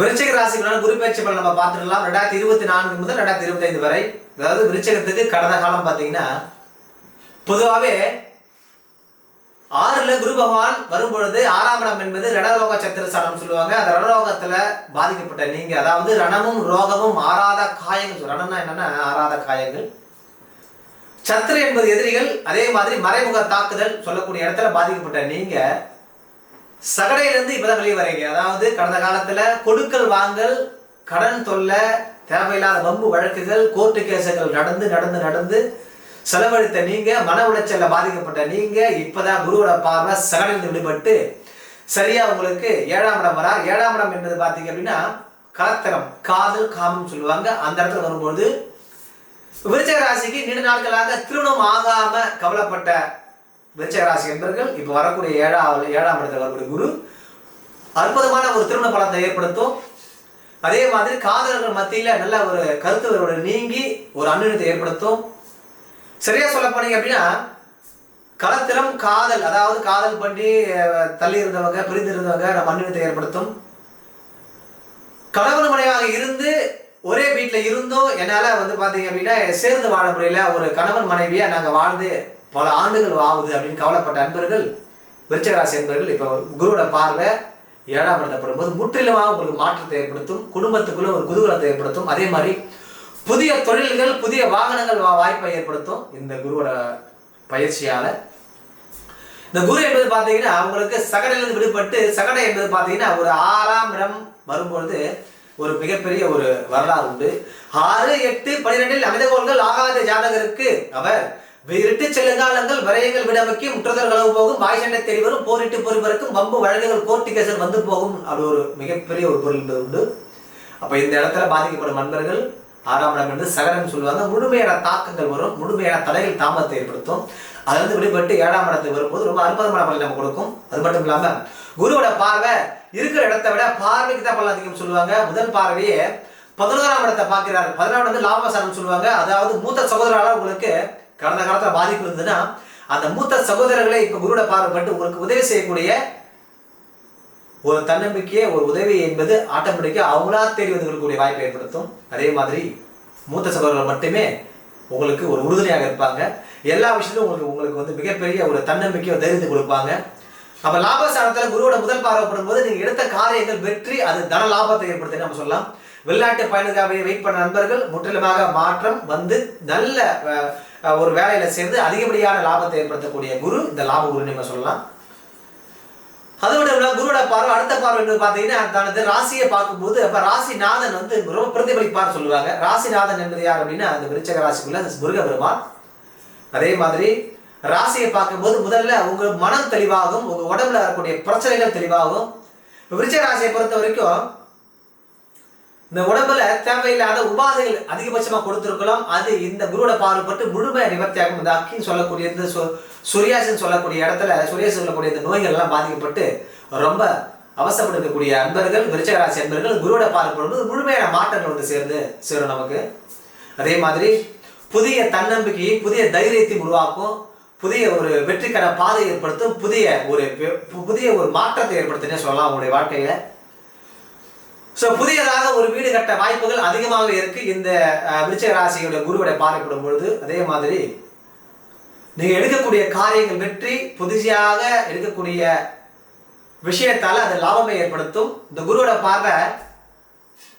விருச்சிக ராசிக்குள்ள குரு பயிற்சி பலன் நம்ம பார்த்துடலாம். 2024 முதல் 2025 வரை. அதாவது விருச்சிகத்துக்கு கடந்த காலம் பார்த்தீங்கன்னா பொதுவாகவே 6ல குரு பகவான் வரும்பொழுது 6ஆம் இடம் என்பது ரணரோக சத்திரஸ்தானம் சொல்லுவாங்க. அந்த ரணரோகத்துல பாதிக்கப்பட்ட நீங்க, அதாவது ரணமும் ரோகமும் ஆறாத காயங்கள். ரணம்னா என்னன்னா ஆறாத காயங்கள். சத்திர என்பது எதிரிகள். அதே மாதிரி மறைமுக தாக்குதல் சொல்லக்கூடிய இடத்துல பாதிக்கப்பட்ட நீங்க சகடையிலிருந்து இப்பதான் வெளியே வரீங்க. அதாவது கடந்த காலத்துல கொடுக்கல் வாங்கல், கடன் தொல்லை, தேவையில்லாத வம்பு வழக்குகள், கோர்ட்டு கேசுகள் நடந்து செலவழித்த நீங்க, மன உளைச்சல்ல பாதிக்கப்பட்ட நீங்க இப்பதான் குருவோட பார்வை சகடையிலிருந்து விடுபட்டு சரியா உங்களுக்கு 7ஆம் இடம் வரார். 7ஆம் இடம் என்பது பாத்தீங்க அப்படின்னா கலத்தரம், காதல், காமம் சொல்லுவாங்க. அந்த இடத்துல வரும்போது விருச்சிக ராசிக்கு நீண்ட நாட்களாக திருமணம் ஆகாம கவலைப்பட்ட விருச்சிக ராசி என்பவர்கள் இப்ப வரக்கூடிய 7ஆம் இடத்துல வரக்கூடிய குரு அற்புதமான ஒரு திருமண பலத்தை ஏற்படுத்தும். அதே மாதிரி காதலர்கள் மத்தியில நல்ல ஒரு கருத்து வேறுபாடு நீங்கி ஒரு அந்நியத்தை ஏற்படுத்தும். சரியா சொல்ல போனீங்க அப்படின்னா கலத்திரம், காதல், அதாவது காதல் பண்ணி தள்ளி இருந்தவங்க, பிரிந்து இருந்தவங்க நம்ம அந்நியத்தை ஏற்படுத்தும். கணவன் மனைவியாக இருந்து ஒரே வீட்டில் இருந்தும் என்னால பாத்தீங்க அப்படின்னா சேர்ந்து வாழ முடியல, ஒரு கணவன் மனைவியா நாங்க வாழ்ந்து பல ஆண்டுகள் ஆகுது அப்படின்னு கவலைப்பட்ட அன்பர்கள், விருச்சிக ராசி என்பவர்கள் இப்ப குருவோட பார்வை 7ஆம் இடத்தை படும்போது முற்றிலுமாக உங்களுக்கு மாற்றத்தை ஏற்படுத்தும். குடும்பத்துக்குள்ள ஒரு குதூகலத்தை ஏற்படுத்தும். அதே மாதிரி புதிய தொழில்கள், புதிய வாகனங்கள் வாய்ப்பை ஏற்படுத்தும் இந்த குருவோட பயிற்சியால. இந்த குரு என்பது பாத்தீங்கன்னா உங்களுக்கு சகடையிலிருந்து விடுபட்டு, சகடை என்பது பாத்தீங்கன்னா ஒரு 6ஆம் இடம் வரும்பொழுது ஒரு மிகப்பெரிய ஒரு வரலாறு உண்டு. 6, 8, 12 அமைதகோள்கள் ஆகாத ஜாதகருக்கு அவர் விட்டு செல்லுங்காலங்கள் விரயங்கள் விடமைக்கு முற்றதல் களவு போகும், வாய் சண்டை தேடி வரும், போரிட்டு பொறுப்பதற்கும் வம்பு வழக்குகள் கோர்ட்டு கேசல் வந்து போகும். அப்படி ஒரு மிகப்பெரிய ஒரு பொருள் என்பது உண்டு. அப்ப இந்த இடத்துல பாதிக்கப்படும் நண்பர்கள் 6ஆம் இடம் என்று சகடம் சொல்லுவாங்க. முழுமையான தாக்கங்கள் வரும், முழுமையான தலைகள் தாமதத்தை ஏற்படுத்தும். அதுல விடுபட்டு 7ஆம் இடத்துக்கு வரும்போது ரொம்ப அற்புதமான பலன் நம்ம கொடுக்கும். அது மட்டும் இல்லாம குருவோட பார்வை இருக்கிற இடத்தை விட பார்வைக்கு தான் பலன் அதிகம் சொல்லுவாங்க. முதல் பார்வையே 11ஆம் இடத்தை பார்க்கிறாரு. 11ஆம் இடம் லாபசாரம் சொல்லுவாங்க. அதாவது மூத்த சகோதரால உங்களுக்கு கடந்த காலத்துல பாதிப்பு இருந்ததுன்னா அந்த மூத்த சகோதரர்களை இப்ப குருவோட பார்வைப்பட்டு உங்களுக்கு உதவி செய்யக்கூடிய ஒரு தன்னம்பிக்கையை, ஒரு உதவி என்பது ஆட்டோமேட்டிக்கா அவங்களா தேடி வந்து கொடுக்கக்கூடிய வாய்ப்பை ஏற்படுத்தும். அதே மாதிரி மூத்த சகோதரர்கள் மட்டுமே உங்களுக்கு ஒரு உறுதுணையாக இருப்பாங்க. எல்லா விஷயத்திலும் உங்களுக்கு மிகப்பெரிய ஒரு தன்னம்பிக்கையை தைரியத்தை கொடுப்பாங்க. அப்ப லாபஸ்தானத்துல குருவோட முதல் பார்வைப்படும் போது நீங்க எடுத்த காரியங்கள் வெற்றி, அது தன லாபத்தை ஏற்படுத்தி நம்ம சொல்லலாம். வெளிநாட்டு பயணக்காக வெயிட் பண்ண நண்பர்கள் முற்றிலுமாக மாற்றம் வந்து நல்ல ஒரு வேலையில சேர்ந்து அதிகப்படியான லாபத்தை ஏற்படுத்தக்கூடிய குரு இந்த லாப குரு நம்ம சொல்லலாம். அது மட்டும் இல்ல குருவோட பார்வை அடுத்த பார்வை பாத்தீங்கன்னா தனது ராசியை பார்க்கும்போது அப்ப ராசிநாதன் ரொம்ப பிரதிபலிப்பார் சொல்லுவாங்க. ராசிநாதன் என்பது யார் அப்படின்னா அந்த விருச்சிக ராசிக்குள்ள முருக பெருமான். அதே மாதிரி ராசியை பார்க்கும்போது முதல்ல உங்க மனம் தெளிவாகும், உங்க உடம்புல வரக்கூடிய பிரச்சனைகள் தெளிவாகும். விருச்சிக ராசியை பொறுத்த வரைக்கும் இந்த உடம்புல தேவையில்லாத உபாதைகள் அதிகபட்சமா கொடுத்திருக்கலாம். அது இந்த குருவோட பார்வைப்பட்டு முழுமையா நிவர்த்தியாகும். இந்த அக்கின்னு சொல்லக்கூடிய இந்த சொரியாசின்னு சொல்லக்கூடிய இடத்துல சொரியாசி சொல்லக்கூடிய இந்த நோய்கள் எல்லாம் பாதிக்கப்பட்டு ரொம்ப அவசரப்பட்டிருக்கக்கூடிய அன்பர்கள், விருச்சிக ராசி அன்பர்கள் குருவோட பார்வைப்படும்போது முழுமையான மாற்றங்கள் சேரும் நமக்கு. அதே மாதிரி புதிய தன்னம்பிக்கையை, புதிய தைரியத்தை உருவாக்கும், புதிய ஒரு வெற்றிக்கான பாதையை ஏற்படுத்தும், புதிய ஒரு மாற்றத்தை ஏற்படுத்தினே சொல்லலாம் உங்களுடைய வாழ்க்கையில. புதியதாக ஒரு வீடு கட்ட வாய்ப்புகள் அதிகமாக இருக்கு இந்த விருச்சிக ராசியோட குருவோட பார்வைப்படும் பொழுது. அதே மாதிரி நீங்க எடுக்கக்கூடிய காரியங்கள் வெற்றி, புதிதாக எடுக்கக்கூடிய விஷயத்தால அது லாபமே ஏற்படுத்தும். இந்த குருவோட பார்வை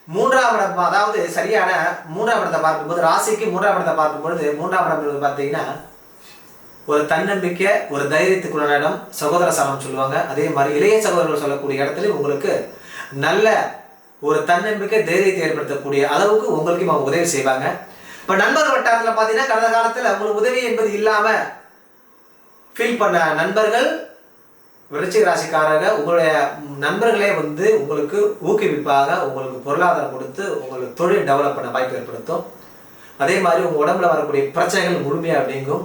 3ஆம் இடம், அதாவது சரியான 3ஆம் இடத்தை பார்க்கும்போது ராசிக்கு 3ஆம் இடத்தை பார்க்கும்பொழுது 3ஆம் இடம் பார்த்தீங்கன்னா ஒரு தன்னம்பிக்கை, ஒரு தைரியத்துக்குள்ள இடம், சகோதர சாலம் சொல்லுவாங்க. அதே மாதிரி இளைய சகோதரர்கள் சொல்லக்கூடிய இடத்துல உங்களுக்கு நல்ல ஒரு தன்னம்பிக்கை, தைரியத்தை ஏற்படுத்தக்கூடிய அளவுக்கு உங்களுக்கு அவங்க உதவி செய்வாங்க. இப்ப நண்பர் வட்டாரத்துல பாத்தீங்கன்னா கடந்த காலத்துல உங்களுக்கு உதவி என்பது இல்லாம ஃபீல் பண்ண நண்பர்கள், விருச்சிக ராசிக்காரர்கள் உங்களுடைய நண்பர்களே உங்களுக்கு ஊக்குவிப்பாக, உங்களுக்கு பொருளாதாரம் கொடுத்து உங்களுக்கு தொழில் டெவலப் பண்ண வாய்ப்பு ஏற்படுத்தும். அதே மாதிரி உங்க உடம்புல வரக்கூடிய பிரச்சனைகள் முழுமையா அப்படிங்கும்.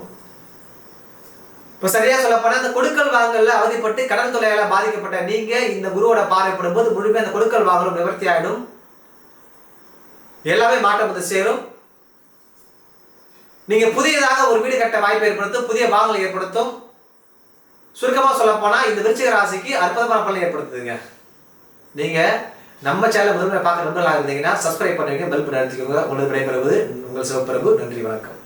இப்ப சரியா சொல்ல போனா இந்த கொடுக்கல் வாங்கல்ல அவதிப்பட்டு கடன் தொல்லையால பாதிக்கப்பட்ட நீங்க இந்த குருவோட பார்வைப்படும் போது முழுமையா அந்த கொடுக்கல் வாங்கலும் நிவர்த்தி ஆயிடும். எல்லாமே மாற்றம் சேரும். நீங்க புதியதாக ஒரு வீடு கட்ட வாய்ப்பை ஏற்படுத்தும், புதிய வாங்கலை ஏற்படுத்தும். சுருக்கமா சொல்ல போனா இந்த விருச்சிக ராசிக்கு அற்புதமான பலனை ஏற்படுத்துதுங்க. நீங்க நம்ம சேனல் முதன்மை பார்க்க நண்பர்களாக இருந்தீங்கன்னா சப்ஸ்கிரைப் பண்ணுவீங்க, பெல் பட்டன் அழுத்திக்கோங்க. உங்களுக்கு விடைபெறுவது உங்கள் சிவப்பிரபு. நன்றி, வணக்கம்.